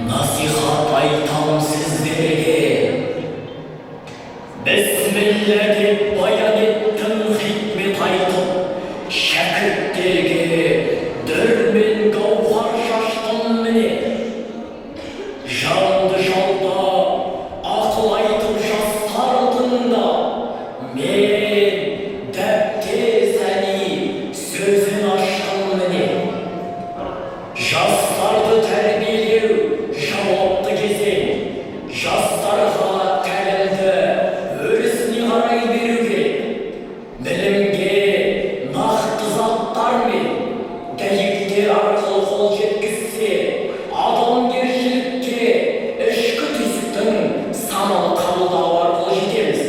Nasihat aytam sizlerge. Besmelle deb bayan ettim hikmet aytып, şakirtlerge dörmen gavhar şaştım mine. Жанды жалда ақыл айтып жастар алдында мен дәптер сәни сөзін аштым міне. Жастарды тәрбиелеу жауапты кезең. Жастарға тәлімді өрісіне қарай беру керек. Білімге нақты заттар мен дәйектер арқылы қол жеткізсе, адамгершілікке ішкі түйсіктің саналы қабылдауы арқылы жетеміз.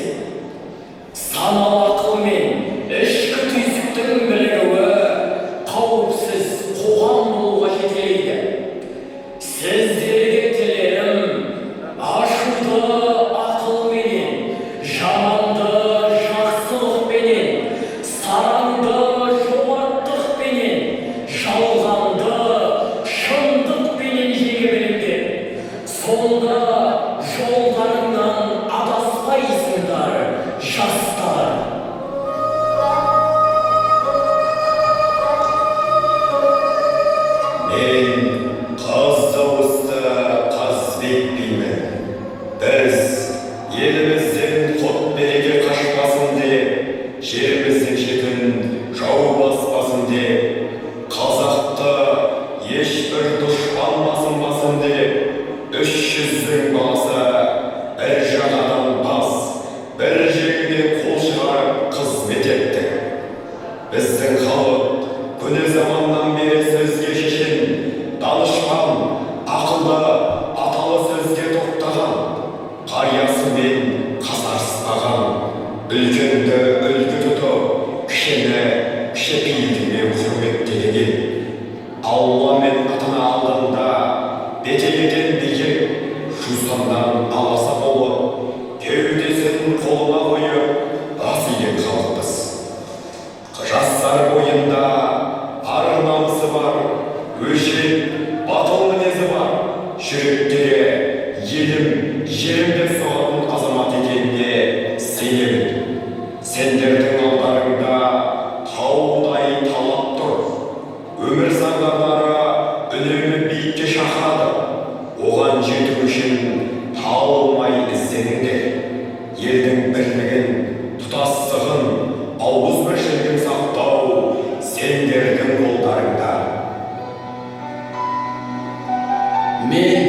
Саналы ақыл мен ішкі түйсіктің бірігуі қауіпсіз қоғам болуға жетелейді. Сіздерге тілерім ашуды ақылменен, жаманды жақсылықпенен, саранды жомарттықпенен, жалғанды шындықпенен жеңе біліңдер. Сонда жолдарыңнан адаспайсыңдар, жастар. Мен қаз дауысты қазбек беймін. Біз елімізден құт береке қашпасын деп, жеріміздің шетін жау баспасын деп, қазақты ешбір дұшпан басынбасын деп, 300-дің баласы бір жағадан бас, бір жегіден қол шығарып қызмет етті. Біздің халық көне заманнан бері сөзге шешен, данышпан, ақылды, аталы сөзге тоқтаған, қариясымен қасарыспаған, үлкенді үлгі тұтып, кішіні кішіпейілдімен құрметтеген. Алла мен атына алдында бетегеден биік, жусаннан аласа болып, кеудесін қолына қойып, бас иген халықпыз. Жастар бойында ар намысы бар, өжет, батыл мінезі бар, жүректері елім, жерім деп соғатын азамат екеніне сенемін. Сендердің алдарыңда таудай талап тұр. Өмір заңдарлары үнемі биікке шақырады. Оған жету үшін талмай ізденіңдер. Елдің бірлігін, тұтастығын, ауызбіршілігін сақтау сендердің қолдарыңда. Мен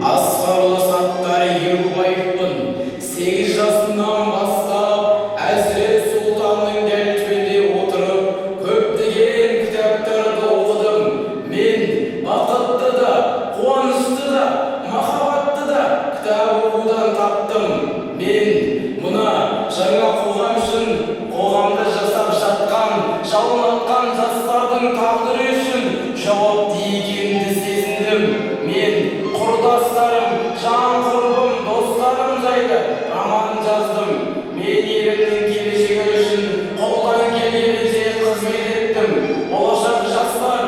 Асқарлы Саттар Ерубаевпын. 8 жасымнан бастап Әзірет Сұлтанның дәл түбінде отырып, көптеген кітаптарды оқыдым. Мен бақытты да, қуанышты да, махаббатты да кітап оқудан таптым. Мен мұна жаңа қоғам үшін, қоғамды жасап жатқан, жалынатқан жастардың тағдыры үшін жауапты екенімді сезіндім. Мен құрдастарым, жан құрбым, достарым жайлы роман жаздым. Мен елімнің келешегі үшін қолдан келгенінше қызмет еттім. Болашақ жастар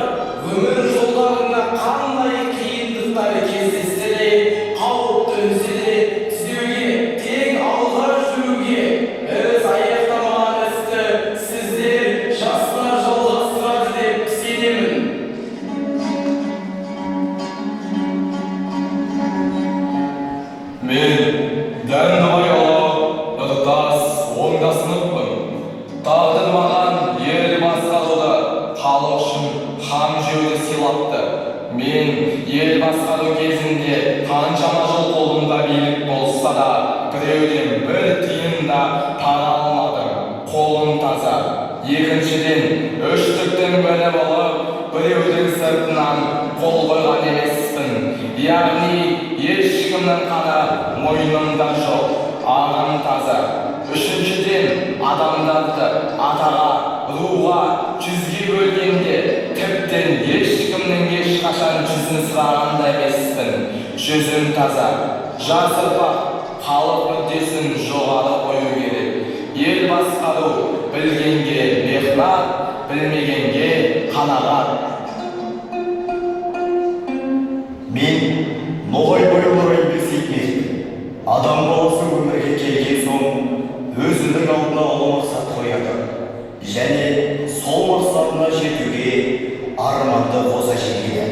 өмір жолдарында қандай қиындықтар кездессе де, қауіп төнсе де, түзеуге, тек алға жүруге, біз аяқтамаған істі сіздер жастар жалғастырады деп сенемін. Мен дәнді бояулы, ықтас, оңда сыныппын. Тағдыр маған ел басқаруды, халық үшін хан жеуді сыйлапты. Мен ел басқару кезінде қаншама жыл қолымда билік болса да, біреуден бір тиын да пара алмадым. Қолым таза. Екіншіден, үштіктің бірі болып, біреудің сыртынан қол қойған емеспін. Яғни ешкімнің қаны мойнымда жоқ, ағам таза. Үшіншіден, адамдарды атаға, руға, жүзге бөлгенде тіптен ешкімнің ешқашан жүзін сұраған да емеспін. Жүзім таза. Жас ұрпақ халық мүддесін жоғары қою керек. Ел басқару білгенге мехнат, білмегенге қанағат. Мен ноғайбай олар емес етмейді. Адам баласы өмірге келген соң өзінің алдына ұлы мақсат қояды және сол мақсатына жетуге арманды қоса жегеді.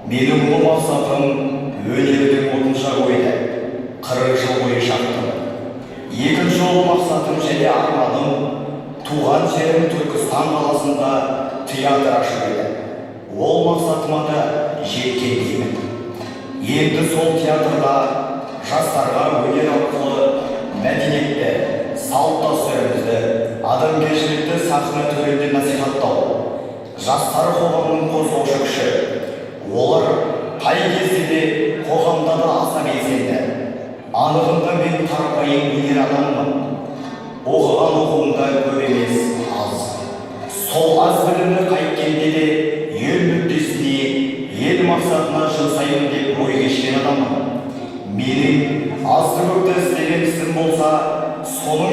Менің ұлы мақсатым өнердің отынша қойды. 40 жыл бойы шақтым. Екінші ұлы мақсатым және арманым туған жерім Түркістан қаласында театр ашу еді. Ол мақсатыма да жеткен деймін. Енді сол театрда жастарға өнер арқылы мәдениетті, салт-дәстүрімізді, адамгершілікті сахна төрінде насихаттау. Жастар қоғамның қозғаушы күші. Олар қай кезде де қоғамда да аса белсенді. Анығында мен қарапайым өнер адаммын. Оқыған оқуымда көп емес, аз. Сол аз білімді қайткенде де ел мүддесіне, ел мақсатына жұмсаймын деп ой кешкен адаммын. Менің азды көпті істеген ісім болса, соның